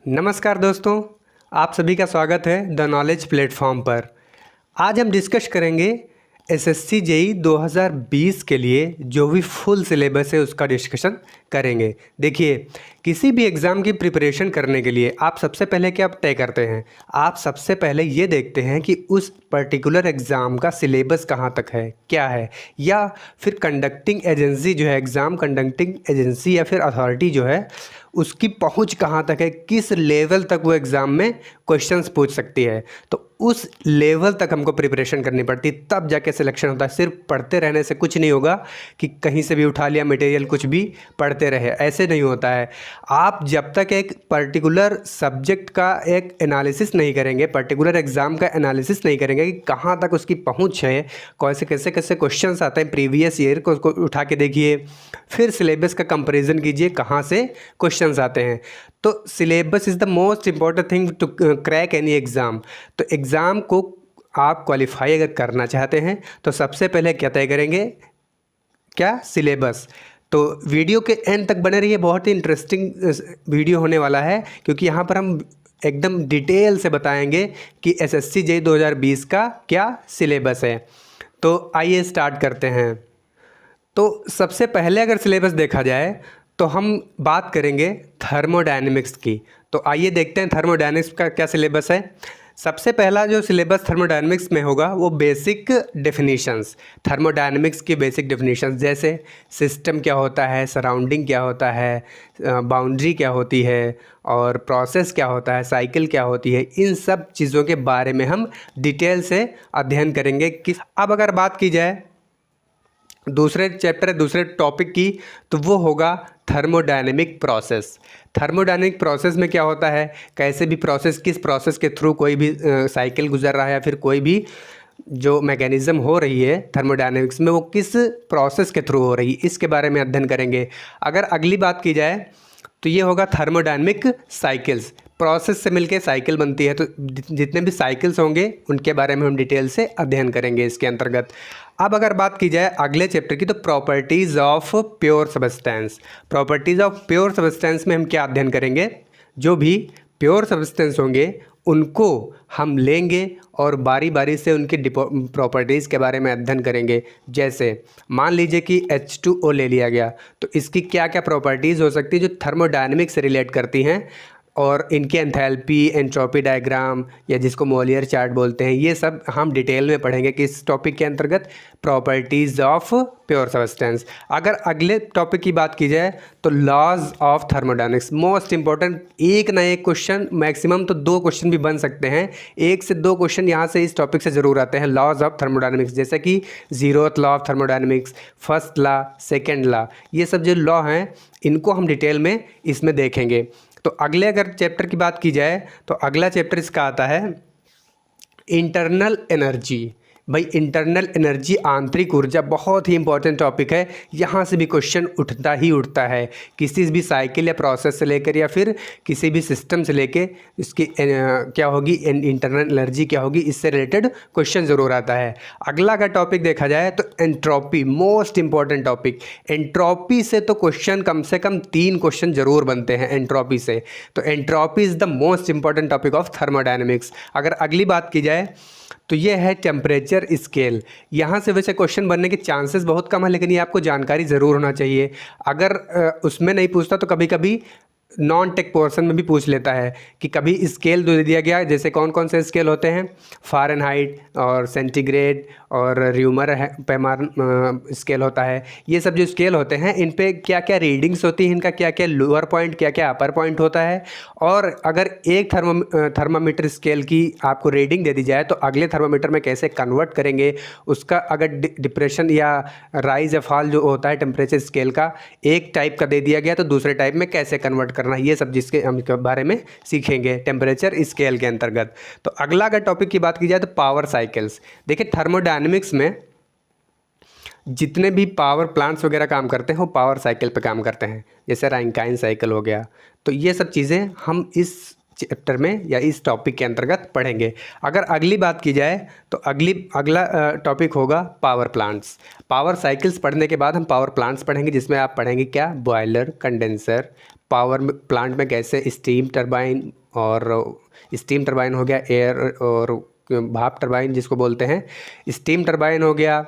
नमस्कार दोस्तों, आप सभी का स्वागत है द नॉलेज प्लेटफॉर्म पर। आज हम डिस्कस करेंगे एसएससी जेई 2020 के लिए जो भी फुल सिलेबस है उसका डिस्कशन करेंगे। देखिए, किसी भी एग्ज़ाम की प्रिपरेशन करने के लिए आप सबसे पहले क्या तय करते हैं? आप सबसे पहले ये देखते हैं कि उस पर्टिकुलर एग्ज़ाम का सिलेबस कहाँ तक है, क्या है, या फिर कंडक्टिंग एजेंसी जो है, एग्ज़ाम कंडक्टिंग एजेंसी या फिर अथॉरिटी जो है उसकी पहुंच कहाँ तक है, किस लेवल तक वो एग्ज़ाम में क्वेश्चंस पूछ सकती है। तो उस लेवल तक हमको प्रिपरेशन करनी पड़ती, तब जाके सिलेक्शन होता है। सिर्फ पढ़ते रहने से कुछ नहीं होगा कि कहीं से भी उठा लिया मटेरियल, कुछ भी पढ़ते रहे, ऐसे नहीं होता है। आप जब तक एक पर्टिकुलर सब्जेक्ट का एक एनालिसिस नहीं करेंगे, पर्टिकुलर एग्ज़ाम का एनालिसिस नहीं करेंगे कि कहाँ तक उसकी पहुँच है, कैसे कैसे कैसे क्वेश्चंस आते हैं प्रीवियस ईयर को, उसको उठा के देखिए, फिर सिलेबस का कंपेरिजन कीजिए कहाँ से क्वेश्चंस आते हैं। तो syllabus is the most important thing to crack any exam. तो एग्ज़ाम को आप क्वालिफाई अगर करना चाहते हैं तो सबसे पहले क्या तय करेंगे, क्या, सिलेबस। तो वीडियो के एंड तक बने रहिए, बहुत ही इंटरेस्टिंग वीडियो होने वाला है, क्योंकि यहाँ पर हम एकदम डिटेल से बताएंगे कि एसएससी जेईई 2020 का क्या सिलेबस है। तो आइए स्टार्ट करते हैं। तो सबसे पहले अगर सिलेबस देखा जाए तो हम बात करेंगे थर्मोडायनेमिक्स की। तो आइए देखते हैं थर्मोडायनेमिक्स का क्या सिलेबस है। सबसे पहला जो सिलेबस थर्मोडायनेमिक्स में होगा वो बेसिक डेफिनेशंस, थर्मोडायनेमिक्स की बेसिक डेफिनेशंस, जैसे सिस्टम क्या होता है, सराउंडिंग क्या होता है, बाउंड्री क्या होती है, और प्रोसेस क्या होता है, साइकिल क्या होती है। इन सब चीज़ों के बारे में हम डिटेल से अध्ययन करेंगे। अब अगर बात की जाए दूसरे चैप्टर, दूसरे टॉपिक की, तो वो होगा थर्मोडायनेमिक प्रोसेस। थर्मोडायनेमिक प्रोसेस में क्या होता है, कैसे भी प्रोसेस, किस प्रोसेस के थ्रू कोई भी साइकिल गुजर रहा है या फिर कोई भी जो मैकेनिज़्म हो रही है थर्मोडायनेमिक्स में, वो किस प्रोसेस के थ्रू हो रही है, इसके बारे में अध्ययन करेंगे। अगर अगली बात की जाए तो ये होगा थर्मोडायनेमिक साइकिल्स। प्रोसेस से मिलके साइकिल बनती है, तो जितने भी साइकिल्स होंगे उनके बारे में हम डिटेल से अध्ययन करेंगे इसके अंतर्गत। अब अगर बात की जाए अगले चैप्टर की, तो properties of pure substance. Properties of pure substance में हम क्या अध्ययन करेंगे, जो भी प्योर सब्सटेंस होंगे उनको हम लेंगे और बारी बारी से उनकी प्रॉपर्टीज़ के बारे में अध्ययन करेंगे। जैसे मान लीजिए कि H2O ले लिया गया, तो इसकी क्या क्या प्रॉपर्टीज़ हो सकती है जो थर्मोडायनेमिक्स से रिलेट करती हैं, और इनके एंथैल्पी, एंट्रोपी डायग्राम, या जिसको मोलियर चार्ट बोलते हैं, ये सब हम डिटेल में पढ़ेंगे कि इस टॉपिक के अंतर्गत, प्रॉपर्टीज़ ऑफ प्योर सब्सटेंस। अगर अगले टॉपिक की बात की जाए तो laws of thermodynamics, most important. एक ना एक क्वेश्चन, मैक्सिमम तो 2 क्वेश्चन भी बन सकते हैं, 1 से 2 क्वेश्चन यहाँ से इस टॉपिक से ज़रूर आते हैं, लॉज ऑफ थर्मोडायनेमिक्स। जैसे कि 0th law of thermodynamics, first law, second law, ये सब जो लॉ हैं इनको हम डिटेल में इसमें देखेंगे। तो अगले अगर चैप्टर की बात की जाए तो अगला चैप्टर इसका आता है इंटरनल एनर्जी। भाई, इंटरनल एनर्जी, आंतरिक ऊर्जा, बहुत ही इंपॉर्टेंट टॉपिक है। यहाँ से भी क्वेश्चन उठता ही उठता है, किसी भी साइकिल या प्रोसेस से लेकर या फिर किसी भी सिस्टम से लेके इसकी क्या होगी, इंटरनल एनर्जी क्या होगी, इससे रिलेटेड क्वेश्चन ज़रूर आता है। अगला का टॉपिक देखा जाए तो entropy, most important topic. Entropy से तो क्वेश्चन कम से कम 3 क्वेश्चन ज़रूर बनते हैं एंट्रोपी से। तो entropy is the most important topic of thermodynamics. अगर अगली बात की जाए तो ये है टेम्परेचर स्केल। यहाँ से वैसे क्वेश्चन बनने के चांसेस बहुत कम है, लेकिन ये आपको जानकारी ज़रूर होना चाहिए। अगर उसमें नहीं पूछता तो कभी कभी नॉन टेक पोर्शन में भी पूछ लेता है कि कभी स्केल दे दिया गया, जैसे कौन कौन से स्केल होते हैं, फ़ारेनहाइट और सेंटीग्रेड और र्यूमर है, पैमाना स्केल होता है। ये सब जो स्केल होते हैं इन पे क्या क्या रीडिंग्स होती हैं, इनका क्या क्या लोअर पॉइंट, क्या क्या अपर पॉइंट होता है। और अगर एक थर्मामीटर स्केल की आपको रीडिंग दे दी जाए तो अगले थर्मामीटर में कैसे कन्वर्ट करेंगे, उसका अगर डिप्रेशन या राइज या फॉल जो होता है टेम्परेचर स्केल का, एक टाइप का दे दिया गया तो दूसरे टाइप में कैसे कन्वर्ट करना, ये सब जिसके हम इसके बारे में सीखेंगे टेम्परेचर स्केल के अंतर्गत। तो अगला अगर टॉपिक की बात की जाए तो पावर साइकिल्स। देखिए, थर्मोडायनेमिक्स में जितने भी पावर प्लांट्स वगैरह काम करते हैं वो पावर साइकिल पे काम करते हैं, जैसे रैंकाइन साइकिल हो गया। तो ये सब चीज़ें हम इस चैप्टर में या इस टॉपिक के अंतर्गत पढ़ेंगे। अगर अगली बात की जाए तो अगला टॉपिक होगा पावर प्लांट्स। पावर साइकिल्स पढ़ने के बाद हम पावर प्लांट्स पढ़ेंगे, जिसमें आप पढ़ेंगे क्या, बॉयलर, कंडेंसर, पावर प्लांट में कैसे स्टीम टरबाइन, और स्टीम टरबाइन हो गया, एयर और भाप टरबाइन जिसको बोलते हैं, स्टीम टरबाइन हो गया,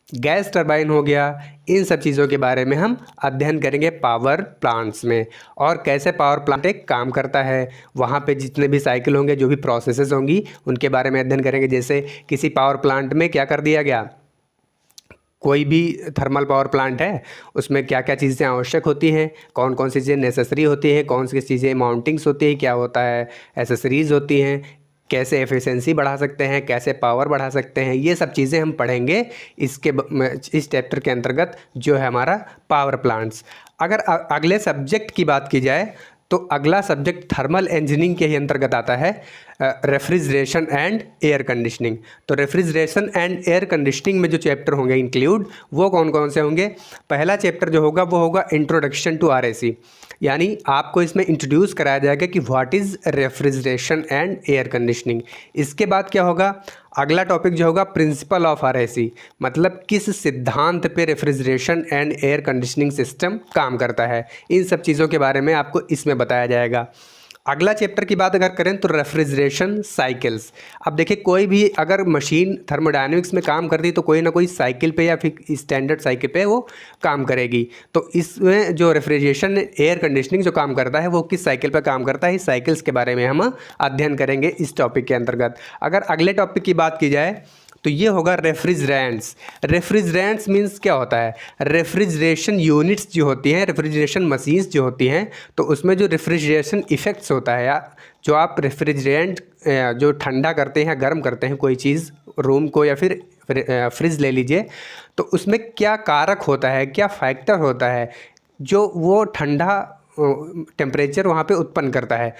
गैस टरबाइन हो गया, इन सब चीज़ों के बारे में हम अध्ययन करेंगे पावर प्लांट्स में। और कैसे पावर प्लांट एक काम करता है, वहाँ पे जितने भी साइकिल होंगे, जो भी प्रोसेसेस होंगी, उनके बारे में अध्ययन करेंगे। जैसे किसी पावर प्लांट में क्या कर दिया गया, कोई भी थर्मल पावर प्लांट है, उसमें क्या क्या चीज़ें आवश्यक होती हैं, कौन कौन सी चीज़ें नेसेसरी होती हैं, कौन सी चीज़ें माउंटिंग्स होती है, क्या होता है एसेसरीज़ होती हैं, कैसे एफिशिएंसी बढ़ा सकते हैं, कैसे पावर बढ़ा सकते हैं, ये सब चीज़ें हम पढ़ेंगे इस चैप्टर के अंतर्गत जो है हमारा पावर प्लांट्स। अगर अगले सब्जेक्ट की बात की जाए तो अगला सब्जेक्ट थर्मल इंजीनियरिंग के ही अंतर्गत आता है, रेफ्रिजरेशन एंड एयर कंडीशनिंग। तो रेफ्रिजरेशन एंड एयर कंडीशनिंग में जो चैप्टर होंगे इंक्लूड, वो कौन कौन से होंगे। पहला चैप्टर जो होगा वो होगा इंट्रोडक्शन टू आरएसी, यानी आपको इसमें इंट्रोड्यूस कराया जाएगा कि what is refrigeration and air conditioning. इसके बाद क्या होगा, अगला टॉपिक जो होगा प्रिंसिपल ऑफ आरएसी, मतलब किस सिद्धांत पे refrigeration and air conditioning system काम करता है, इन सब चीज़ों के बारे में आपको इसमें बताया जाएगा। अगला चैप्टर की बात अगर करें तो रेफ्रिजरेशन साइकिल्स। अब देखिए, कोई भी अगर मशीन थर्मोडायनेमिक्स में काम करती है तो कोई ना कोई साइकिल पे या फिर स्टैंडर्ड साइकिल पे वो काम करेगी। तो इसमें जो रेफ्रिजरेशन एयर कंडीशनिंग जो काम करता है वो किस साइकिल पे काम करता है, इस साइकिल्स के बारे में हम अध्ययन करेंगे इस टॉपिक के अंतर्गत। अगर अगले टॉपिक की बात की जाए तो ये होगा रेफ्रिजरेंट्स। रेफ्रिजरेंट्स मीन्स क्या होता है, रेफ्रिजरेशन यूनिट्स जो होती हैं, रेफ्रिजरेशन मशीन्स जो होती हैं, तो उसमें जो रेफ्रिजरेशन इफ़ेक्ट्स होता है, या जो आप रेफ्रिजरेंट जो ठंडा करते हैं या गर्म करते हैं कोई चीज़, रूम को या फिर फ्रिज ले लीजिए, तो उसमें क्या कारक होता है, क्या फैक्टर होता है जो वो ठंडा टेम्परेचर वहाँ पे उत्पन्न करता है,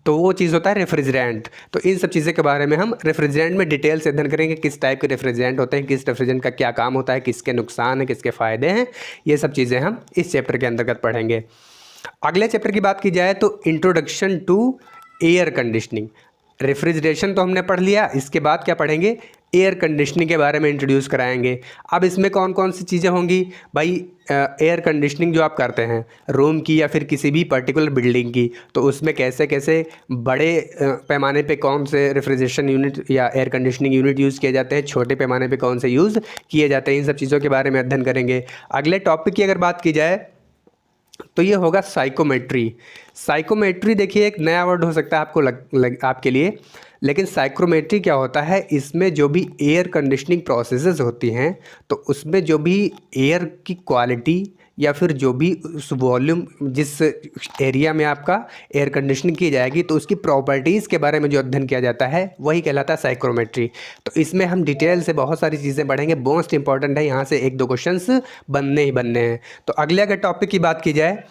तो वो चीज़ होता है रेफ्रिजरेंट। तो इन सब चीज़ों के बारे में हम रेफ्रिजरेंट में डिटेल से अध्ययन करेंगे, किस टाइप के रेफ्रिजरेंट होते हैं, किस रेफ्रिजरेंट का क्या काम होता है, किसके नुकसान है, किसके फ़ायदे हैं, ये सब चीज़ें हम इस चैप्टर के अंतर्गत पढ़ेंगे। अगले चैप्टर की बात की जाए तो introduction to air conditioning. Refrigeration तो हमने पढ़ लिया, इसके बाद क्या पढ़ेंगे, एयर कंडीशनिंग के बारे में इंट्रोड्यूस कराएंगे। अब इसमें कौन कौन सी चीज़ें होंगी भाई, एयर कंडीशनिंग जो आप करते हैं रूम की या फिर किसी भी पर्टिकुलर बिल्डिंग की, तो उसमें कैसे कैसे बड़े पैमाने पे कौन से रेफ्रिजरेशन यूनिट या एयर कंडीशनिंग यूनिट यूज़ किए जाते हैं, छोटे पैमाने पे कौन से यूज़ किए जाते हैं, इन सब चीज़ों के बारे में अध्ययन करेंगे। अगले टॉपिक की अगर बात की जाए तो ये होगा साइकोमेट्री। साइकोमेट्री देखिए एक नया वर्ड हो सकता है आपको आपके लिए, लेकिन साइक्रोमेट्री क्या होता है, इसमें जो भी एयर कंडीशनिंग प्रोसेसेस होती हैं, तो उसमें जो भी एयर की क्वालिटी या फिर जो भी उस वॉल्यूम जिस एरिया में आपका एयर कंडीशनिंग की जाएगी, तो उसकी प्रॉपर्टीज़ के बारे में जो अध्ययन किया जाता है वही कहलाता है साइक्रोमेट्री। तो इसमें हम डिटेल से बहुत सारी चीज़ें पढ़ेंगे, मोस्ट इंपॉर्टेंट है, यहाँ से 1-2 क्वेश्चंस बनने ही बनने हैं। तो अगले अगर टॉपिक की बात की जाए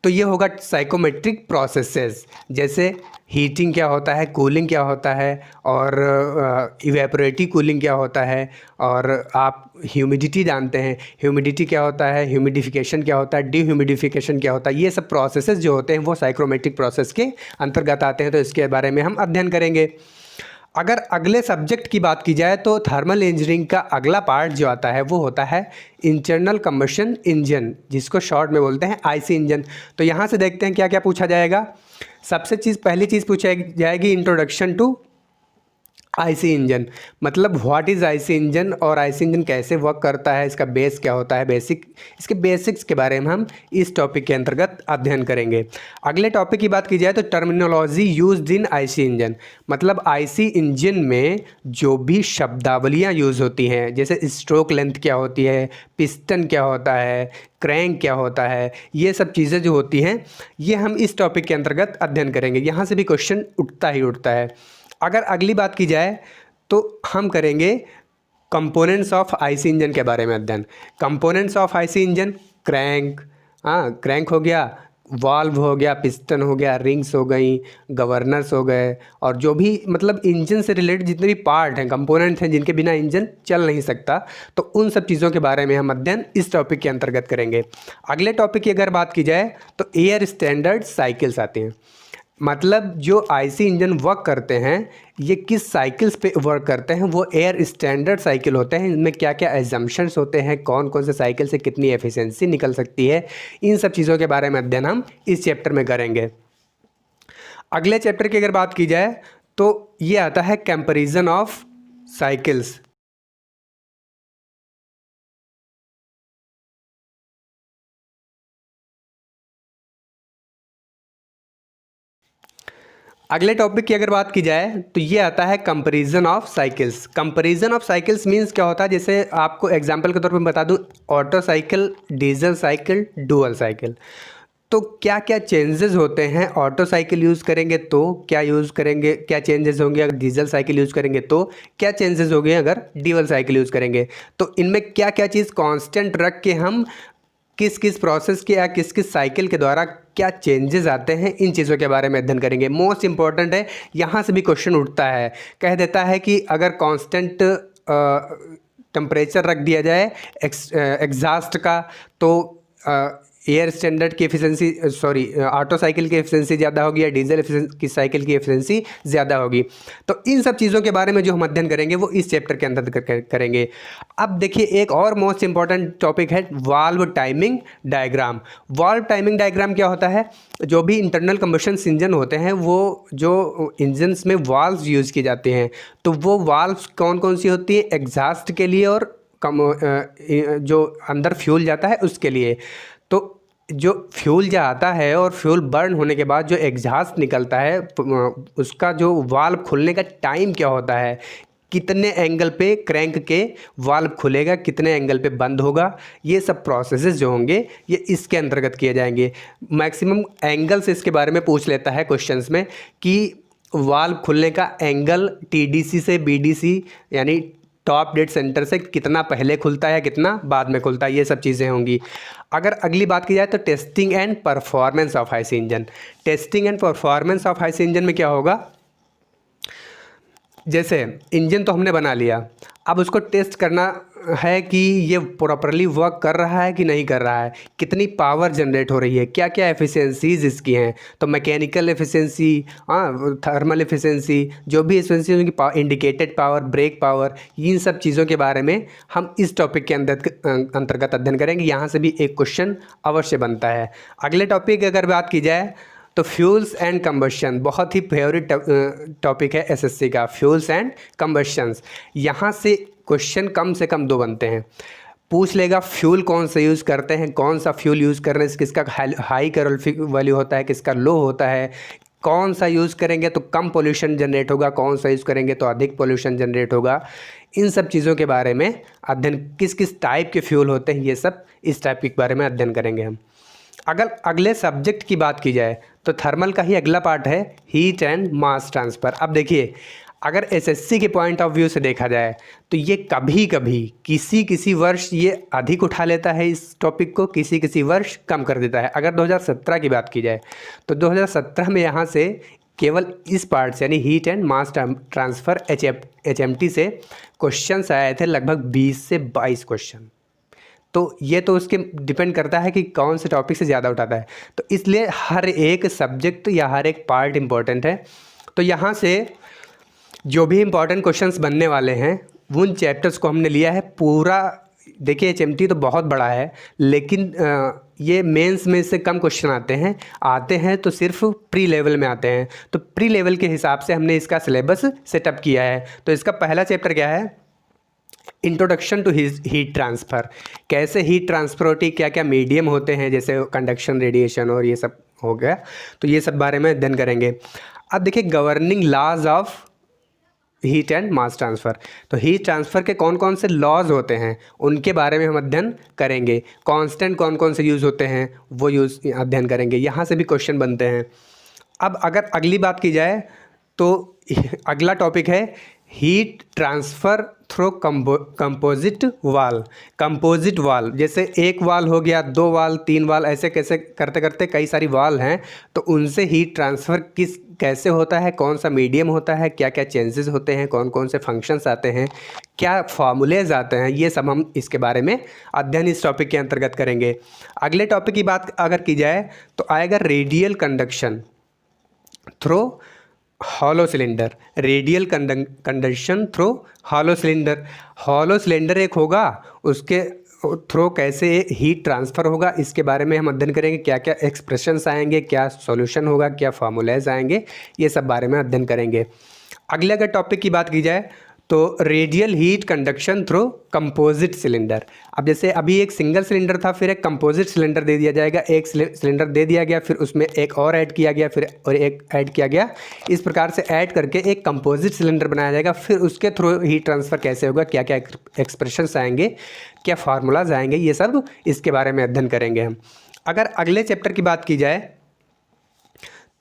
तो ये होगा साइकोमेट्रिक प्रोसेसेस, जैसे हीटिंग क्या होता है, कूलिंग क्या होता है, और इवेपोरेटिव कूलिंग क्या होता है, और आप ह्यूमिडिटी जानते हैं, ह्यूमिडिटी क्या होता है, ह्यूमिडिफिकेशन क्या होता है, डिह्यूमिडिफिकेशन क्या होता है, ये सब प्रोसेसेस जो होते हैं वो साइक्रोमेट्रिक प्रोसेस के अंतर्गत आते हैं, तो इसके बारे में हम अध्ययन करेंगे। अगर अगले सब्जेक्ट की बात की जाए तो थर्मल इंजीनियरिंग का अगला पार्ट जो आता है वो होता है इंटरनल कंबशन इंजन, जिसको शॉर्ट में बोलते हैं आईसी इंजन। तो यहाँ से देखते हैं क्या क्या पूछा जाएगा। सबसे पहली चीज़ पूछी जाएगी इंट्रोडक्शन टू आईसी इंजन, मतलब व्हाट इज़ आईसी इंजन और आईसी इंजन कैसे वर्क करता है, इसका बेस क्या होता है, इसके बेसिक्स के बारे में हम इस टॉपिक के अंतर्गत अध्ययन करेंगे। अगले टॉपिक की बात की जाए तो terminology used in IC engine, मतलब आईसी इंजन में जो भी शब्दावलियाँ यूज़ होती हैं, जैसे स्ट्रोक लेंथ क्या होती है, पिस्टन क्या होता है, क्रैंक क्या होता है, ये सब चीज़ें जो होती हैं ये हम इस टॉपिक के अंतर्गत अध्ययन करेंगे। यहाँ से भी क्वेश्चन उठता ही उठता है। अगर अगली बात की जाए तो हम करेंगे कंपोनेंट्स ऑफ आईसी इंजन के बारे में अध्ययन। Components of IC engine, crank, crank हो गया, वाल्व हो गया, पिस्टन हो गया, रिंग्स हो गई, गवर्नर्स हो गए, और जो भी मतलब इंजन से रिलेटेड जितने भी पार्ट हैं, कंपोनेंट हैं जिनके बिना इंजन चल नहीं सकता, तो उन सब चीज़ों के बारे में हम अध्ययन इस टॉपिक के अंतर्गत करेंगे। अगले टॉपिक की अगर बात की जाए तो एयर स्टैंडर्ड साइकिल्स आते हैं। मतलब जो आईसी इंजन वर्क करते हैं ये किस साइकिल्स पे वर्क करते हैं, वो एयर स्टैंडर्ड साइकिल होते हैं। इनमें क्या क्या एजम्पशंस होते हैं, कौन कौन से साइकिल से कितनी एफिशिएंसी निकल सकती है, इन सब चीज़ों के बारे में अध्ययन हम इस चैप्टर में करेंगे। अगले चैप्टर की अगर बात की जाए तो ये आता है कंपैरिजन ऑफ साइकिल्स। अगले टॉपिक की अगर बात की जाए तो ये आता है comparison of cycles. Comparison of cycles means क्या होता है, जैसे आपको एग्जांपल के तौर पे बता दूं, auto cycle, diesel cycle, dual cycle. तो क्या क्या चेंजेस होते हैं ऑटो साइकिल यूज़ करेंगे तो, क्या यूज़ करेंगे, क्या चेंजेस होंगे अगर डीजल साइकिल यूज़ करेंगे तो, क्या चेंजेस होंगे अगर डुअल साइकिल यूज़ करेंगे। तो इनमें क्या क्या चीज़ कांस्टेंट रख के हम किस किस प्रोसेस के या किस किस साइकिल के द्वारा क्या चेंजेस आते हैं, इन चीज़ों के बारे में अध्ययन करेंगे। मोस्ट इंपॉर्टेंट है, यहाँ से भी क्वेश्चन उठता है, कह देता है कि अगर कांस्टेंट टेम्परेचर रख दिया जाए एग्जॉस्ट का तो एयर स्टैंडर्ड की एफिशिएंसी, सॉरी, ऑटो साइकिल की एफिशिएंसी ज़्यादा होगी या डीजल की साइकिल की एफिशिएंसी ज़्यादा होगी। तो इन सब चीज़ों के बारे में जो हम अध्ययन करेंगे वो इस चैप्टर के अंदर करेंगे। अब देखिए एक और मोस्ट इंपॉर्टेंट टॉपिक है valve timing diagram. Valve timing diagram क्या होता है, जो भी इंटरनल कंबशन इंजन होते हैं वो जो इंजन्स में वाल्व्स यूज़ की जाती हैं, तो वो वाल्व्स कौन कौन सी होती है, एग्जॉस्ट के लिए और जो अंदर फ्यूल जाता है उसके लिए। तो जो फ्यूल जाता है और फ्यूल बर्न होने के बाद जो एग्जॉस्ट निकलता है उसका जो वाल्व खुलने का टाइम क्या होता है, कितने एंगल पे क्रैंक के वाल्व खुलेगा, कितने एंगल पे बंद होगा, ये सब प्रोसेसेस जो होंगे ये इसके अंतर्गत किए जाएंगे। मैक्सिमम एंगल्स इसके बारे में पूछ लेता है क्वेश्चंस में कि वाल्व खुलने का एंगल टीडीसी से बीडीसी यानी टॉप डेड सेंटर से कितना पहले खुलता है कितना बाद में खुलता है, ये सब चीज़ें होंगी। अगर अगली बात की जाए तो testing and performance of IC engine. Testing and performance of IC engine में क्या होगा, जैसे इंजन तो हमने बना लिया, अब उसको टेस्ट करना है कि ये प्रॉपरली वर्क कर रहा है कि नहीं कर रहा है, कितनी पावर जनरेट हो रही है, क्या क्या एफिशिएंसीज इसकी हैं। तो मैकेनिकल एफिशिएंसी, थर्मल एफिशिएंसी, जो भी एफिशिएंसी उनकी, इंडिकेटेड पावर, ब्रेक पावर, इन सब चीज़ों के बारे में हम इस टॉपिक के अंतर्गत अध्ययन करेंगे। यहाँ से भी एक क्वेश्चन अवश्य बनता है। अगले टॉपिक अगर बात की जाए तो फ्यूल्स एंड कंबशन, बहुत ही फेवरेट टॉपिक है एसएससी का, फ्यूल्स एंड कंबशंस। यहाँ से क्वेश्चन कम से कम 2 बनते हैं। पूछ लेगा फ्यूल कौन सा यूज़ करते हैं, कौन सा फ्यूल यूज़ करने से किसका हाई कैलोरीफिक वैल्यू होता है, किसका लो होता है, कौन सा यूज़ करेंगे तो कम पोल्यूशन जनरेट होगा, कौन सा यूज़ करेंगे तो अधिक पोल्यूशन जनरेट होगा। इन सब चीज़ों के बारे में अध्ययन, किस किस टाइप के फ्यूल होते हैं, ये सब इस टाइप के बारे में अध्ययन करेंगे हम। अगर अगले सब्जेक्ट की बात की जाए तो थर्मल का ही अगला पार्ट है हीट एंड मास ट्रांसफ़र। अब देखिए अगर एसएससी के पॉइंट ऑफ व्यू से देखा जाए तो ये कभी कभी किसी वर्ष ये अधिक उठा लेता है इस टॉपिक को, किसी वर्ष कम कर देता है। अगर 2017 की बात की जाए तो 2017 में यहाँ से केवल इस पार्ट से यानी heat and mass transfer HMT से क्वेश्चंस आए थे लगभग 20 से 22 क्वेश्चन। तो ये तो उसके डिपेंड करता है कि कौन से टॉपिक से ज़्यादा उठाता है, तो इसलिए हर एक सब्जेक्ट या हर एक पार्ट इम्पॉर्टेंट है। तो यहाँ से जो भी इम्पॉर्टेंट क्वेश्चंस बनने वाले हैं उन चैप्टर्स को हमने लिया है पूरा। देखिए HMT तो बहुत बड़ा है, लेकिन ये मेंस में से कम क्वेश्चन आते हैं तो सिर्फ प्री लेवल में आते हैं। तो प्री लेवल के हिसाब से हमने इसका सिलेबस सेटअप किया है। तो इसका पहला चैप्टर क्या है, इंट्रोडक्शन टू हीट ट्रांसफ़र। कैसे हीट ट्रांसफ़र होती है, क्या क्या मीडियम होते हैं, जैसे कंडक्शन, रेडिएशन और ये सब हो गया, तो ये सब बारे में अध्ययन करेंगे। अब देखिए governing laws of heat and mass transfer. तो हीट ट्रांसफ़र के कौन कौन से लॉज होते हैं उनके बारे में हम अध्ययन करेंगे। कांस्टेंट कौन कौन से यूज़ होते हैं वो यूज़ अध्ययन करेंगे। यहाँ से भी क्वेश्चन बनते हैं। अब अगर अगली बात की जाए तो अगला टॉपिक है हीट ट्रांसफ़र थ्रू कंपोजिट वाल। कंपोजिट वाल जैसे एक वाल हो गया, 2 वाल, 3 वाल, ऐसे कैसे करते करते कई सारी वाल हैं, तो उनसे हीट ट्रांसफ़र कैसे होता है, कौन सा मीडियम होता है, क्या क्या चेंजेस होते हैं, कौन कौन से फंक्शंस आते हैं, क्या फार्मूलेज आते हैं, ये सब हम इसके बारे में अध्ययन इस टॉपिक के अंतर्गत करेंगे। अगले टॉपिक की बात अगर की जाए तो आएगा radial conduction. Through hollow cylinder, radial conduction through hollow cylinder. Hollow cylinder एक होगा, उसके थ्रो कैसे हीट ट्रांसफ़र होगा, इसके बारे में हम अध्ययन करेंगे। क्या क्या एक्सप्रेशंस आएंगे, क्या सॉल्यूशन होगा, क्या फार्मूलाज आएंगे, ये सब बारे में अध्ययन करेंगे। अगले अगर टॉपिक की बात की जाए तो radial heat conduction through composite cylinder. अब जैसे अभी एक सिंगल सिलेंडर था, फिर एक कंपोजिट सिलेंडर दे दिया जाएगा, एक सिलेंडर दे दिया गया, फिर उसमें एक और ऐड किया गया, फिर और एक ऐड किया गया, इस प्रकार से ऐड करके एक कंपोजिट सिलेंडर बनाया जाएगा। फिर उसके थ्रू हीट ट्रांसफ़र कैसे होगा, क्या क्या एक्सप्रेशंस आएंगे, क्या फार्मूलाज आएंगे, ये सब इसके बारे में अध्ययन करेंगे हम। अगर अगले चैप्टर की बात की जाए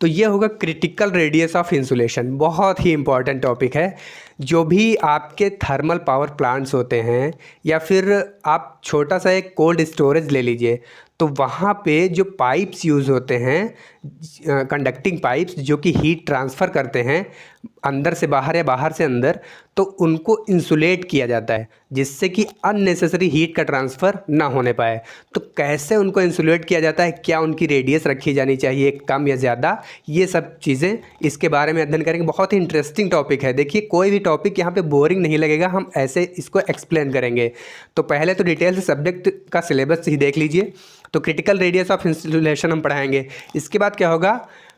तो ये होगा क्रिटिकल रेडियस ऑफ इंसुलेशन। बहुत ही इंपॉर्टेंट टॉपिक है। जो भी आपके थर्मल पावर प्लांट्स होते हैं या फिर आप छोटा सा एक कोल्ड स्टोरेज ले लीजिए, तो वहाँ पे जो पाइप्स यूज़ होते हैं, कंडक्टिंग पाइप्स जो कि हीट ट्रांसफ़र करते हैं अंदर से बाहर या बाहर से अंदर, तो उनको इंसुलेट किया जाता है जिससे कि अननेसेसरी हीट का ट्रांसफ़र ना होने पाए। तो कैसे उनको इंसुलेट किया जाता है, क्या उनकी रेडियस रखी जानी चाहिए कम या ज़्यादा, ये सब चीज़ें इसके बारे में अध्ययन करेंगे। बहुत ही इंटरेस्टिंग टॉपिक है। देखिए कोई भी टॉपिक यहाँ पे बोरिंग नहीं लगेगा, हम ऐसे इसको एक्सप्लेन करेंगे। तो पहले तो डिटेल से सब्जेक्ट का सिलेबस ही देख लीजिए। तो क्रिटिकल रेडियस ऑफ इंसुलेशन हम पढ़ाएंगे। इसके बाद क्या होगा,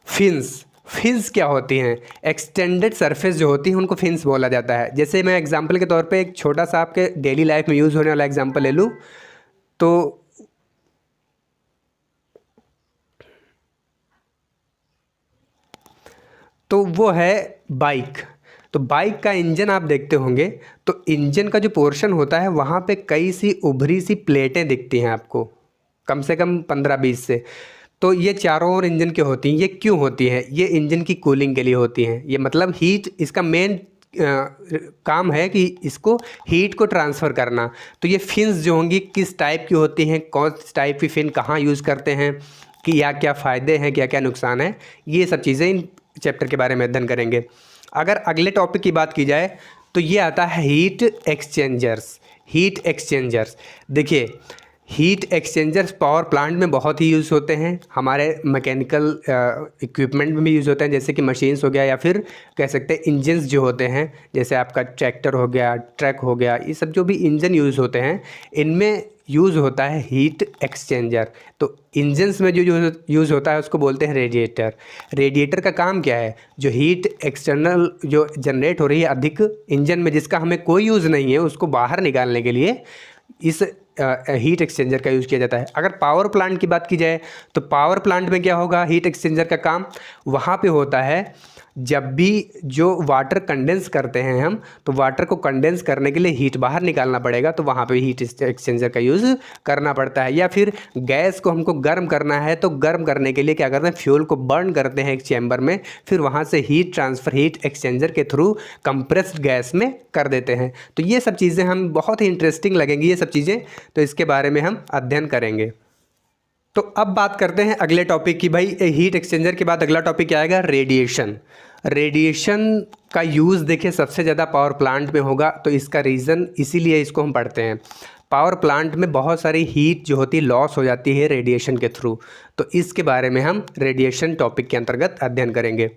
फिन्स क्या होती हैं, एक्सटेंडेड सरफेस जो होती हैं उनको फिन्स बोला जाता है। जैसे मैं एग्जांपल के तौर पे एक छोटा सा आपके डेली लाइफ में यूज़ होने वाला एग्जांपल ले लूँ तो वो है बाइक। तो बाइक का इंजन आप देखते होंगे, तो इंजन का जो पोर्शन होता है वहाँ पे कई सी उभरी सी प्लेटें दिखती हैं आपको, कम से कम 15-20 से। तो ये चारों ओर इंजन की होती हैं। ये क्यों होती है, ये इंजन की कूलिंग के लिए होती हैं। ये मतलब हीट, इसका मेन काम है कि इसको हीट को ट्रांसफ़र करना। तो ये फिन्स जो होंगी किस टाइप की होती हैं, कौन टाइप की फिन कहाँ यूज़ करते हैं, कि या क्या फ़ायदे हैं, क्या क्या नुकसान है, ये सब चीज़ें इन चैप्टर के बारे में अध्ययन करेंगे। अगर अगले टॉपिक की बात की जाए तो ये आता है हीट एक्सचेंजर्स। देखिए हीट एक्सचेंजर्स पावर प्लांट में बहुत ही यूज़ होते हैं, हमारे मैकेनिकल इक्विपमेंट में भी यूज़ होते हैं, जैसे कि मशीन्स हो गया या फिर कह सकते हैं इंजन्स जो होते हैं, जैसे आपका ट्रैक्टर हो गया, ट्रक हो गया, ये सब जो भी इंजन यूज़ होते हैं इनमें यूज़ होता है हीट एक्सचेंजर। तो इंजन्स में जो यूज़ होता है उसको बोलते हैं रेडिएटर। रेडिएटर का काम क्या है, जो हीट एक्सटर्नल जो जनरेट हो रही है अधिक इंजन में, जिसका हमें कोई यूज़ नहीं है, उसको बाहर निकालने के लिए इस हीट एक्सचेंजर का यूज़ किया जाता है। अगर पावर प्लांट की बात की जाए तो पावर प्लांट में क्या होगा, हीट एक्सचेंजर का काम वहाँ पे होता है जब भी जो वाटर कंडेंस करते हैं हम, तो वाटर को कंडेंस करने के लिए हीट बाहर निकालना पड़ेगा, तो वहाँ पे हीट एक्सचेंजर का यूज़ करना पड़ता है। या फिर गैस को हमको गर्म करना है, तो गर्म करने के लिए क्या करते हैं, फ्यूल को बर्न करते हैं एक चैम्बर में, फिर वहाँ से हीट ट्रांसफ़र हीट एक्सचेंजर के थ्रू कंप्रेस्ड गैस में कर देते हैं। तो ये सब चीज़ें हम बहुत ही इंटरेस्टिंग लगेंगी ये सब चीज़ें, तो इसके बारे में हम अध्ययन करेंगे। तो अब बात करते हैं अगले टॉपिक की। भाई हीट एक्सचेंजर के बाद अगला टॉपिक क्या आएगा, रेडिएशन का यूज़ देखिए सबसे ज़्यादा पावर प्लांट में होगा। तो इसका रीज़न इसीलिए इसको हम पढ़ते हैं, पावर प्लांट में बहुत सारी हीट जो होती है लॉस हो जाती है रेडिएशन के थ्रू। तो इसके बारे में हम रेडिएशन टॉपिक के अंतर्गत अध्ययन करेंगे।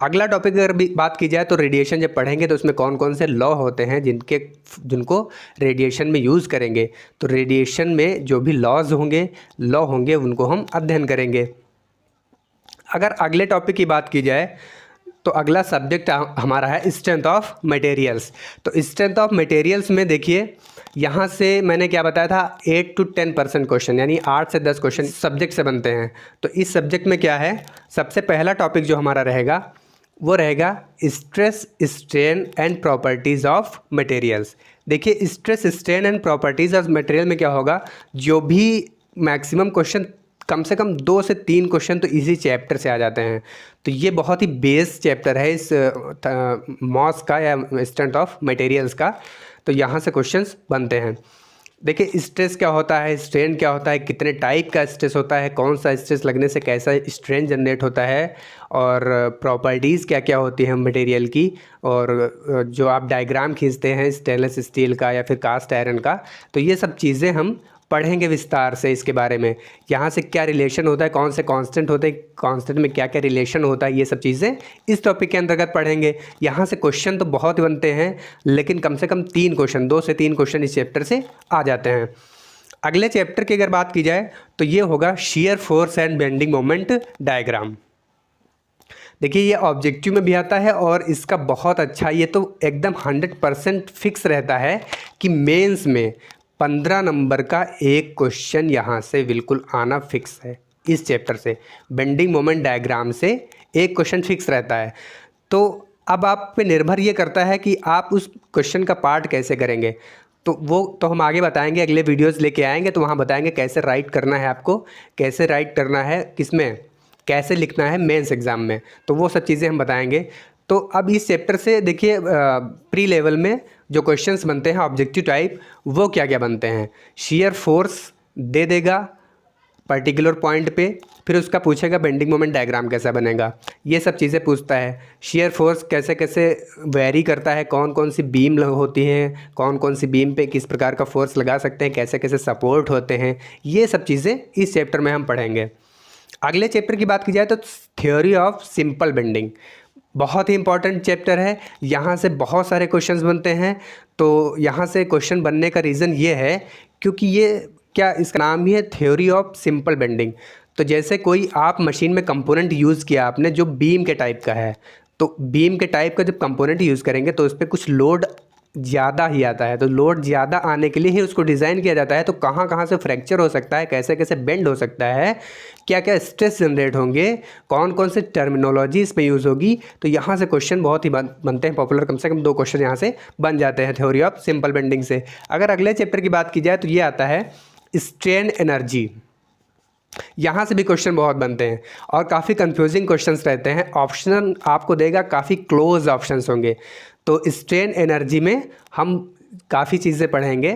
अगला टॉपिक अगर भी बात की जाए तो रेडिएशन जब पढ़ेंगे तो उसमें कौन कौन से लॉ होते हैं जिनको रेडिएशन में यूज़ करेंगे। तो रेडिएशन में जो भी लॉ होंगे उनको हम अध्ययन करेंगे। अगर अगले टॉपिक की बात की जाए तो अगला सब्जेक्ट हमारा है स्ट्रेंथ ऑफ मटेरियल्स। तो स्ट्रेंथ ऑफ मटेरियल्स में देखिए यहाँ से मैंने क्या बताया था, 8 to 10% क्वेश्चन, यानी 8 से 10 क्वेश्चन सब्जेक्ट से बनते हैं। तो इस सब्जेक्ट में क्या है, सबसे पहला टॉपिक जो हमारा रहेगा वो रहेगा stress, strain and properties of materials. देखिए stress, strain and properties of material में क्या होगा, जो भी मैक्सिमम क्वेश्चन, कम से कम 2 से 3 क्वेश्चन तो इसी चैप्टर से आ जाते हैं। तो ये बहुत ही बेस चैप्टर है इस मॉस का या स्ट्रेंथ ऑफ मटेरियल्स का। तो यहाँ से क्वेश्चंस बनते हैं। देखिए स्ट्रेस क्या होता है, स्ट्रेन क्या होता है, कितने टाइप का स्ट्रेस होता है, कौन सा स्ट्रेस लगने से कैसा स्ट्रेन जनरेट होता है, और प्रॉपर्टीज़ क्या क्या होती हैं मटेरियल की, और जो आप डायग्राम खींचते हैं स्टेनलेस स्टील का या फिर कास्ट आयरन का, तो ये सब चीज़ें हम पढ़ेंगे विस्तार से इसके बारे में, यहाँ से क्या रिलेशन होता है, कौन से कांस्टेंट होते हैं, कांस्टेंट में क्या क्या रिलेशन होता है, ये सब चीज़ें इस टॉपिक के अंतर्गत पढ़ेंगे। यहाँ से क्वेश्चन तो बहुत ही बनते हैं, लेकिन कम से कम 3 क्वेश्चन, 2 से 3 क्वेश्चन इस चैप्टर से आ जाते हैं। अगले चैप्टर की अगर बात की जाए तो ये होगा shear force and bending moment diagram. देखिए ये ऑब्जेक्टिव में भी आता है और इसका बहुत अच्छा, ये तो एकदम 100% फिक्स रहता है कि मेंस में 15 नंबर का एक क्वेश्चन यहाँ से बिल्कुल आना फिक्स है। इस चैप्टर से बेंडिंग मोमेंट डायग्राम से एक क्वेश्चन फिक्स रहता है। तो अब आप पे निर्भर ये करता है कि आप उस क्वेश्चन का पार्ट कैसे करेंगे, तो वो तो हम आगे बताएंगे, अगले वीडियोस लेके आएंगे तो वहाँ बताएंगे कैसे राइट करना है आपको, कैसे राइट करना है, किसमें कैसे लिखना है मेंस एग्ज़ाम में, तो वो सब चीज़ें हम बताएंगे। तो अब इस चैप्टर से देखिए प्री लेवल में जो क्वेश्चंस बनते हैं ऑब्जेक्टिव टाइप, वो क्या क्या बनते हैं। शियर फोर्स दे देगा पर्टिकुलर पॉइंट पे, फिर उसका पूछेगा बेंडिंग मोमेंट डायग्राम कैसा बनेगा, ये सब चीज़ें पूछता है। शियर फोर्स कैसे कैसे वेरी करता है, कौन कौन सी बीम होती हैं, कौन कौन सी बीम पे किस प्रकार का फोर्स लगा सकते हैं, कैसे कैसे सपोर्ट होते हैं, ये सब चीज़ें इस चैप्टर में हम पढ़ेंगे। अगले चैप्टर की बात की जाए तो थ्योरी ऑफ सिंपल बेंडिंग, बहुत ही इंपॉर्टेंट चैप्टर है। यहाँ से बहुत सारे क्वेश्चंस बनते हैं। तो यहाँ से क्वेश्चन बनने का रीज़न ये है क्योंकि ये क्या, इसका नाम ही है थ्योरी ऑफ सिंपल बेंडिंग। तो जैसे कोई आप मशीन में कंपोनेंट यूज़ किया आपने जो बीम के टाइप का है, तो बीम के टाइप का जब कंपोनेंट यूज़ करेंगे तो उस पर कुछ लोड ज़्यादा ही आता है। तो लोड ज़्यादा आने के लिए ही उसको डिज़ाइन किया जाता है। तो कहाँ कहाँ से फ्रैक्चर हो सकता है, कैसे कैसे बेंड हो सकता है, क्या क्या स्ट्रेस जनरेट होंगे, कौन कौन से टर्मिनोलॉजी इसमें यूज़ होगी, तो यहाँ से क्वेश्चन बहुत ही बनते हैं पॉपुलर। कम से कम 2 क्वेश्चन यहाँ से बन जाते हैं थ्योरी ऑफ सिंपल बेंडिंग से। अगर अगले चैप्टर की बात की जाए तो ये आता है स्ट्रेन एनर्जी। यहाँ से भी क्वेश्चन बहुत बनते हैं और काफ़ी कंफ्यूजिंग क्वेश्चंस रहते हैं। ऑप्शन आपको देगा, काफ़ी क्लोज ऑप्शंस होंगे। तो स्ट्रेन एनर्जी में हम काफ़ी चीज़ें पढ़ेंगे,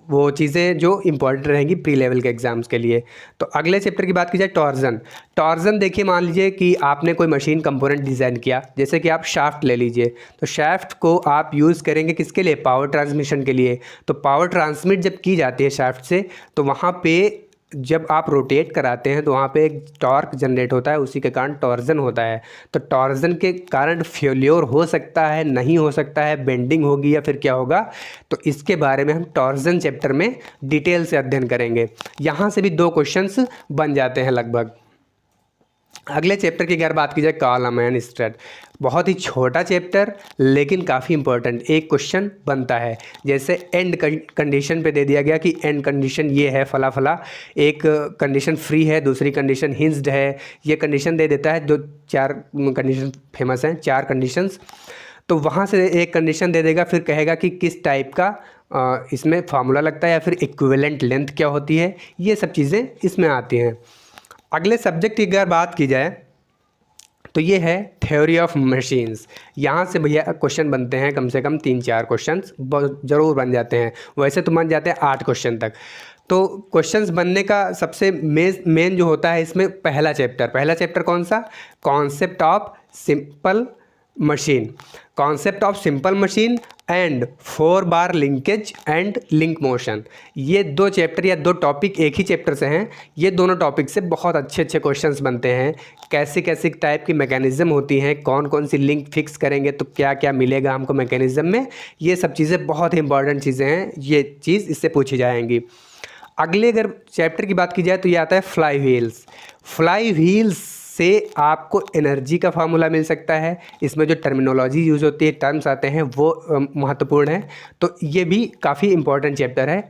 वो चीज़ें जो इम्पोर्टेंट रहेंगी प्री लेवल के एग्ज़ाम्स के लिए। तो अगले चैप्टर की बात की जाए टॉर्जन। टॉर्जन देखिए, मान लीजिए कि आपने कोई मशीन कंपोनेंट डिज़ाइन किया, जैसे कि आप शाफ्ट ले लीजिए, तो शाफ्ट को आप यूज़ करेंगे किसके लिए, पावर ट्रांसमिशन के लिए। तो पावर ट्रांसमिट जब की जाती है शाफ्ट से, तो वहाँ पे जब आप रोटेट कराते हैं तो वहाँ पे एक टॉर्क जनरेट होता है, उसी के कारण टॉर्जन होता है। तो टॉर्जन के कारण फेल्योर हो सकता है, नहीं हो सकता है, बेंडिंग होगी या फिर क्या होगा, तो इसके बारे में हम टॉर्जन चैप्टर में डिटेल से अध्ययन करेंगे। यहाँ से भी 2 क्वेश्चंस बन जाते हैं लगभग। अगले चैप्टर की अगर बात की जाए कॉलम एंड स्ट्रेट, बहुत ही छोटा चैप्टर लेकिन काफ़ी इंपॉर्टेंट, एक क्वेश्चन बनता है। जैसे एंड कंडीशन पे दे दिया गया कि एंड कंडीशन ये है फला फला, एक कंडीशन फ्री है, दूसरी कंडीशन हिंज्ड है, ये कंडीशन दे देता है। जो 4 कंडीशन फेमस हैं, 4 कंडीशंस, तो वहाँ से एक कंडीशन दे देगा, फिर कहेगा कि किस टाइप का इसमें फार्मूला लगता है या फिर इक्विवेलेंट लेंथ क्या होती है, ये सब चीज़ें इसमें आती हैं। अगले सब्जेक्ट की अगर बात की जाए तो ये है थ्योरी ऑफ मशीन्स। यहाँ से भैया क्वेश्चन बनते हैं, कम से कम 3-4 क्वेश्चंस ज़रूर बन जाते हैं। वैसे तो बन जाते हैं 8 क्वेश्चन तक। तो क्वेश्चंस बनने का सबसे मेन जो होता है इसमें पहला चैप्टर कौन सा, concept of simple machine, concept of simple machine and 4 bar linkage and link motion. ये 2 चैप्टर या 2 टॉपिक एक ही चैप्टर से हैं। ये दोनों टॉपिक से बहुत अच्छे क्वेश्चंस बनते हैं। कैसी कैसी टाइप की मैकेनिज़्म होती हैं, कौन कौन सी लिंक फिक्स करेंगे तो क्या क्या मिलेगा हमको मैकेनिज़्म में, ये सब चीज़ें बहुत ही इंपॉर्टेंट चीज़ें हैं। ये चीज़ इससे पूछी जाएंगी। अगले अगर चैप्टर की बात की जाए तो ये आता है फ्लाई व्हील्स से आपको एनर्जी का फार्मूला मिल सकता है। इसमें जो टर्मिनोलॉजी यूज़ होती है, टर्म्स आते हैं, वो महत्वपूर्ण है। तो ये भी काफ़ी इंपॉर्टेंट चैप्टर है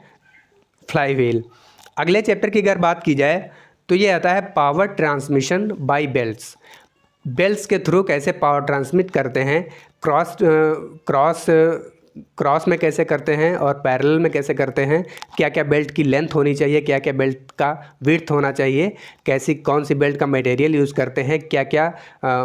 फ्लाई व्हील। अगले चैप्टर की अगर बात की जाए तो ये आता है पावर ट्रांसमिशन बाय बेल्ट्स के थ्रू कैसे पावर ट्रांसमिट करते हैं, क्रॉस में कैसे करते हैं और पैरेलल में कैसे करते हैं, क्या क्या बेल्ट की लेंथ होनी चाहिए, क्या क्या बेल्ट का विड्थ होना चाहिए, कौन सी बेल्ट का मटेरियल यूज़ करते हैं, क्या क्या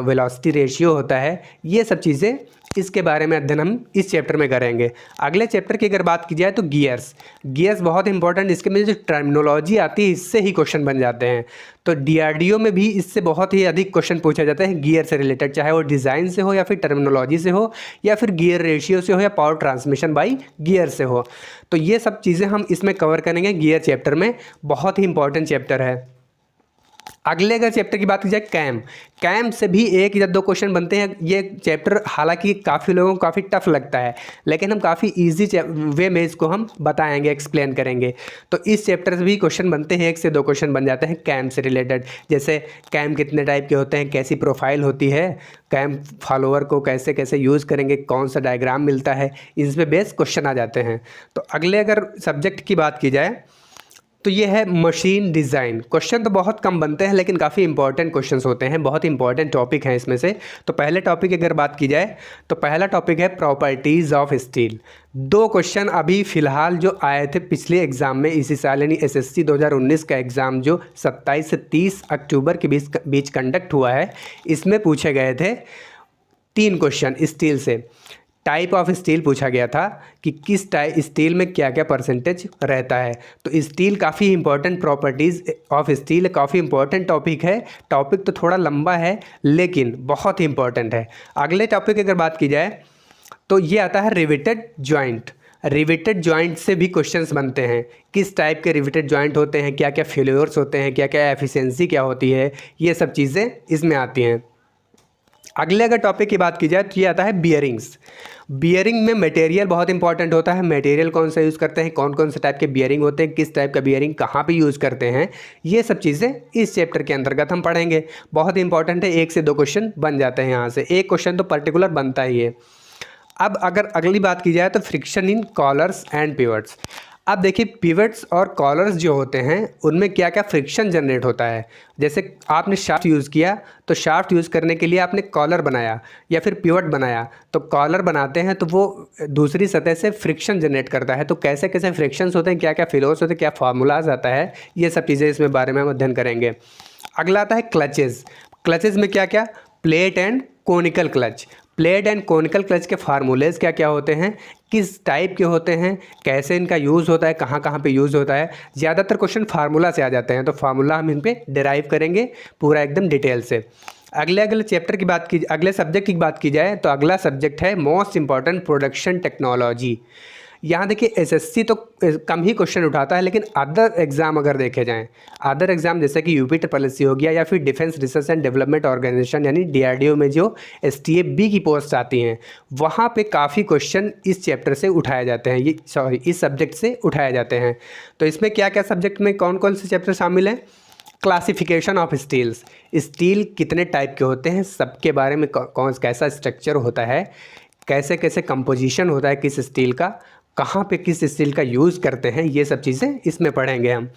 वेलोसिटी रेशियो होता है, ये सब चीज़ें इसके बारे में अध्ययन हम इस चैप्टर में करेंगे। अगले चैप्टर की अगर बात की जाए तो गियर्स बहुत इंपॉर्टेंट, इसके में जो टर्मिनोलॉजी आती है इससे ही क्वेश्चन बन जाते हैं। तो डीआरडीओ में भी इससे बहुत ही अधिक क्वेश्चन पूछा जाता है गियर से रिलेटेड, चाहे वो डिज़ाइन से हो या फिर टर्मिनोलॉजी से हो या फिर गियर रेशियो से हो या पावर ट्रांसमिशन बाई गियर से हो। तो ये सब चीज़ें हम इसमें कवर करेंगे गियर चैप्टर में, बहुत ही इंपॉर्टेंट चैप्टर है। अगले अगर चैप्टर की बात की जाए कैम से भी 1 या 2 क्वेश्चन बनते हैं। ये चैप्टर हालांकि काफ़ी लोगों को काफ़ी टफ लगता है, लेकिन हम काफ़ी इजी वे में इसको हम बताएंगे, एक्सप्लेन करेंगे। तो इस चैप्टर से भी क्वेश्चन बनते हैं, 1 से 2 क्वेश्चन बन जाते हैं कैम से रिलेटेड। जैसे कैम कितने टाइप के होते हैं, कैसी प्रोफाइल होती है, कैम फॉलोअर को कैसे कैसे यूज़ करेंगे, कौन सा डायग्राम मिलता है, इस पर बेस क्वेश्चन आ जाते हैं। तो अगले अगर सब्जेक्ट की बात की जाए तो ये है मशीन डिज़ाइन। क्वेश्चन तो बहुत कम बनते हैं लेकिन काफ़ी इंपॉर्टेंट क्वेश्चंस होते हैं, बहुत इंपॉर्टेंट टॉपिक हैं इसमें से। तो पहले टॉपिक की अगर बात की जाए तो पहला टॉपिक है प्रॉपर्टीज़ ऑफ स्टील। 2 क्वेश्चन अभी फ़िलहाल जो आए थे पिछले एग्ज़ाम में, इसी साल यानी एसएससी 2019 का एग्ज़ाम जो 27 से 30 अक्टूबर के बीच कंडक्ट हुआ है, इसमें पूछे गए थे 3 क्वेश्चन स्टील से। टाइप ऑफ स्टील पूछा गया था कि किस टाइप स्टील में क्या क्या परसेंटेज रहता है। तो स्टील काफ़ी इंपॉर्टेंट, प्रॉपर्टीज़ ऑफ स्टील काफ़ी इंपॉर्टेंट टॉपिक है। टॉपिक तो थोड़ा लंबा है लेकिन बहुत ही इंपॉर्टेंट है। अगले टॉपिक की अगर बात की जाए तो ये आता है रिवेटेड जॉइंट। रिवेटेड जॉइंट से भी क्वेश्चंस बनते हैं, किस टाइप के रिवेटेड जॉइंट होते हैं, क्या क्या फेल्योर्स होते हैं, क्या क्या एफिशिएंसी क्या होती है, ये सब चीज़ें इसमें आती हैं। अगले अगर टॉपिक की बात की जाए तो ये आता है बियरिंग्स। बियरिंग में मटेरियल बहुत इंपॉर्टेंट होता है, मटेरियल कौन सा यूज़ करते हैं, कौन कौन से टाइप के बियरिंग होते हैं, किस टाइप का बियरिंग कहाँ पे यूज़ करते हैं, ये सब चीज़ें इस चैप्टर के अंतर्गत हम पढ़ेंगे। बहुत इंपॉर्टेंट है, 1 से 2 क्वेश्चन बन जाते हैं यहाँ से, 1 क्वेश्चन तो पर्टिकुलर बनता ही है। अब अगर अगली बात की जाए तो friction in collars and pivots. अब देखिए पिवट्स और कॉलर्स जो होते हैं उनमें क्या क्या फ्रिक्शन जनरेट होता है। जैसे आपने शाफ्ट यूज़ किया तो शाफ्ट यूज़ करने के लिए आपने कॉलर बनाया या फिर पिवट बनाया, तो कॉलर बनाते हैं तो वो दूसरी सतह से फ्रिक्शन जनरेट करता है। तो कैसे कैसे फ्रिक्शंस होते हैं, क्या क्या फ्लोस होते हैं, क्या फार्मूलाज आता है, ये सब चीज़ें इसमें बारे में हम अध्ययन करेंगे। अगला आता है क्लचेज़। क्लचेज़ में क्या क्या, plate and conical clutch. Plate and conical clutch के फार्मूलेज क्या क्या होते हैं, किस टाइप के होते हैं, कैसे इनका यूज़ होता है, कहाँ कहाँ पे यूज़ होता है। ज़्यादातर क्वेश्चन फार्मूला से आ जाते हैं, तो फार्मूला हम इन पे डिराइव करेंगे पूरा एकदम डिटेल से। अगले चैप्टर की बात की, अगले सब्जेक्ट की बात की जाए तो अगला सब्जेक्ट है मोस्ट इंपॉर्टेंट प्रोडक्शन टेक्नोलॉजी। यहाँ देखिए एसएससी तो कम ही क्वेश्चन उठाता है, लेकिन अदर एग्ज़ाम अगर देखे जाएँ, अदर एग्ज़ाम जैसे कि यूपी ट्रिपल हो गया या फिर defence research and development organisation यानी डीआरडीओ में जो एसटीएफ-बी की पोस्ट आती हैं, वहाँ पे काफ़ी क्वेश्चन इस चैप्टर से उठाए जाते हैं, इस सब्जेक्ट से उठाए जाते हैं। तो इसमें क्या क्या सब्जेक्ट में कौन कौन से चैप्टर शामिल हैं, क्लासिफिकेशन ऑफ स्टील्स, स्टील कितने टाइप के होते हैं, सबके बारे में कौन कैसा स्ट्रक्चर होता है, कैसे कैसे कंपोजिशन होता है किस स्टील का, कहाँ पे किस स्टील का यूज़ करते हैं, ये सब चीज़ें इसमें पढ़ेंगे हम।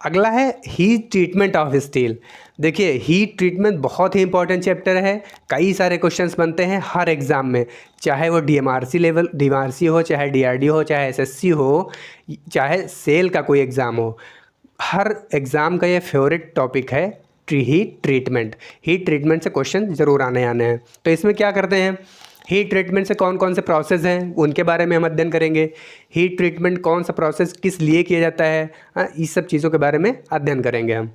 अगला है हीट ट्रीटमेंट ऑफ स्टील। देखिए हीट ट्रीटमेंट बहुत ही इंपॉर्टेंट चैप्टर है, कई सारे क्वेश्चंस बनते हैं हर एग्ज़ाम में, चाहे वो डीएमआरसी हो, चाहे डीआरडीओ हो, चाहे एसएससी हो, चाहे सेल का कोई एग्ज़ाम हो, हर एग्ज़ाम का ये फेवरेट टॉपिक है हीट ट्रीटमेंट। हीट ट्रीटमेंट से क्वेश्चन ज़रूर आने हैं। तो इसमें क्या करते हैं, हीट ट्रीटमेंट से कौन कौन से प्रोसेस हैं उनके बारे में हम अध्ययन करेंगे। हीट ट्रीटमेंट कौन सा प्रोसेस किस लिए किया जाता है, इस सब चीज़ों के बारे में अध्ययन करेंगे हम।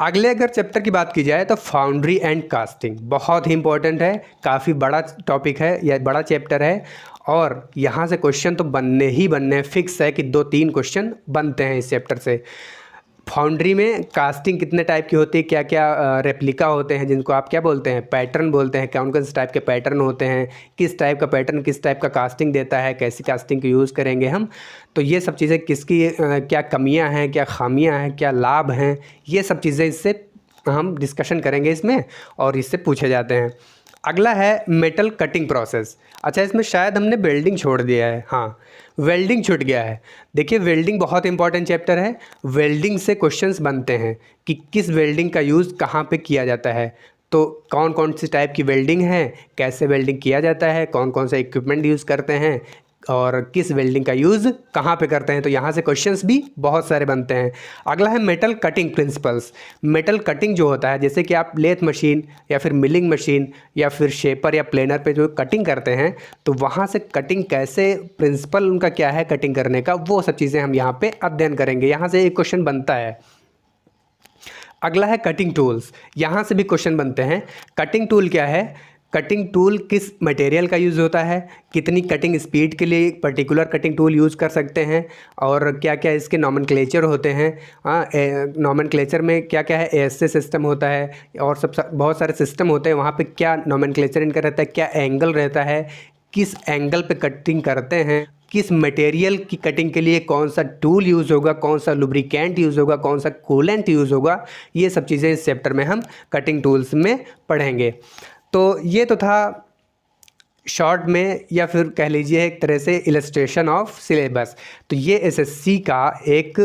अगले अगर चैप्टर की बात की जाए तो फाउंड्री एंड कास्टिंग बहुत ही इंपॉर्टेंट है, काफ़ी बड़ा टॉपिक है या बड़ा चैप्टर है, और यहाँ से क्वेश्चन तो बनने ही बनने, फिक्स है कि 2-3 क्वेश्चन बनते हैं इस चैप्टर से। फाउंड्री में कास्टिंग कितने टाइप की होती है, क्या क्या रेप्लिका होते हैं, जिनको आप क्या बोलते हैं, पैटर्न बोलते हैं, कौन कौन से टाइप के पैटर्न होते हैं, किस टाइप का पैटर्न किस टाइप का कास्टिंग देता है, कैसी कास्टिंग का यूज़ करेंगे हम। तो ये सब चीज़ें किसकी क्या कमियां हैं, क्या खामियां हैं, क्या लाभ हैं, ये सब चीज़ें इससे हम डिस्कशन करेंगे इसमें, और इससे पूछे जाते हैं। अगला है मेटल कटिंग प्रोसेस। अच्छा, इसमें शायद हमने वेल्डिंग छोड़ दिया है, हाँ वेल्डिंग छूट गया है। देखिए वेल्डिंग बहुत इंपॉर्टेंट चैप्टर है, वेल्डिंग से क्वेश्चंस बनते हैं कि किस वेल्डिंग का यूज़ कहाँ पे किया जाता है, तो कौन कौन सी टाइप की वेल्डिंग है, कैसे वेल्डिंग किया जाता है, कौन कौन सा इक्विपमेंट यूज़ करते हैं, और किस वेल्डिंग का यूज़ कहाँ पे करते हैं। तो यहाँ से क्वेश्चंस भी बहुत सारे बनते हैं। अगला है metal cutting principles. Metal cutting जो होता है, जैसे कि आप लेथ मशीन या फिर मिलिंग मशीन या फिर शेपर या प्लेनर पे जो कटिंग करते हैं, तो वहाँ से कटिंग कैसे, प्रिंसिपल उनका क्या है कटिंग करने का, वो सब चीज़ें हम यहाँ पे अध्ययन करेंगे। यहाँ से एक क्वेश्चन बनता है। अगला है कटिंग टूल्स। यहाँ से भी क्वेश्चन बनते हैं। कटिंग टूल क्या है, कटिंग टूल किस मटेरियल का यूज़ होता है, कितनी कटिंग स्पीड के लिए पर्टिकुलर कटिंग टूल यूज़ कर सकते हैं, और क्या क्या इसके नॉमेनक्लेचर होते हैं। नॉमेनक्लेचर में क्या क्या है, एएसए सिस्टम होता है और बहुत सारे सिस्टम होते हैं, वहाँ पे क्या नॉमेनक्लेचर इनका रहता है, क्या एंगल रहता है, किस एंगल पे कटिंग करते हैं, किस मटेरियल की कटिंग के लिए कौन सा टूल यूज़ होगा, कौन सा लुब्रिकेंट यूज़ होगा, कौन सा कूलेंट यूज़ होगा, ये सब चीज़ें इस चैप्टर में हम कटिंग टूल्स में पढ़ेंगे। तो ये तो था शॉर्ट में, या फिर कह लीजिए एक तरह से इलस्ट्रेशन ऑफ सिलेबस। तो ये एसएससी का एक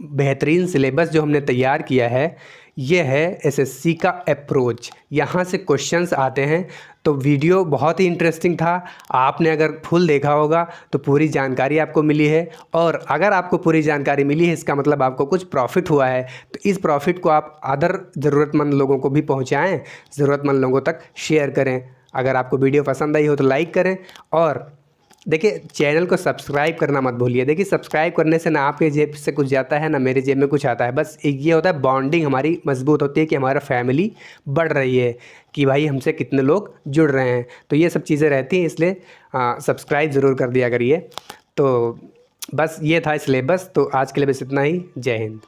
बेहतरीन सिलेबस जो हमने तैयार किया है, ये है एसएससी का अप्रोच। यहाँ से क्वेश्चंस आते हैं। तो वीडियो बहुत ही इंटरेस्टिंग था। आपने अगर फुल देखा होगा तो पूरी जानकारी आपको मिली है, और अगर आपको पूरी जानकारी मिली है इसका मतलब आपको कुछ प्रॉफिट हुआ है। तो इस प्रॉफिट को आप अदर ज़रूरतमंद लोगों को भी पहुँचाएँ, ज़रूरतमंद लोगों तक शेयर करें। अगर आपको वीडियो पसंद आई हो तो लाइक करें, और देखिए चैनल को सब्सक्राइब करना मत भूलिए। देखिए सब्सक्राइब करने से ना आपके जेब से कुछ जाता है ना मेरे जेब में कुछ आता है। बस एक ये होता है, बॉन्डिंग हमारी मजबूत होती है कि हमारा फैमिली बढ़ रही है, कि भाई हमसे कितने लोग जुड़ रहे हैं। तो ये सब चीज़ें रहती हैं, इसलिए सब्सक्राइब ज़रूर कर दिया करिए। तो बस ये था सिलेबस। तो आज के लिए बस इतना ही। जय हिंद।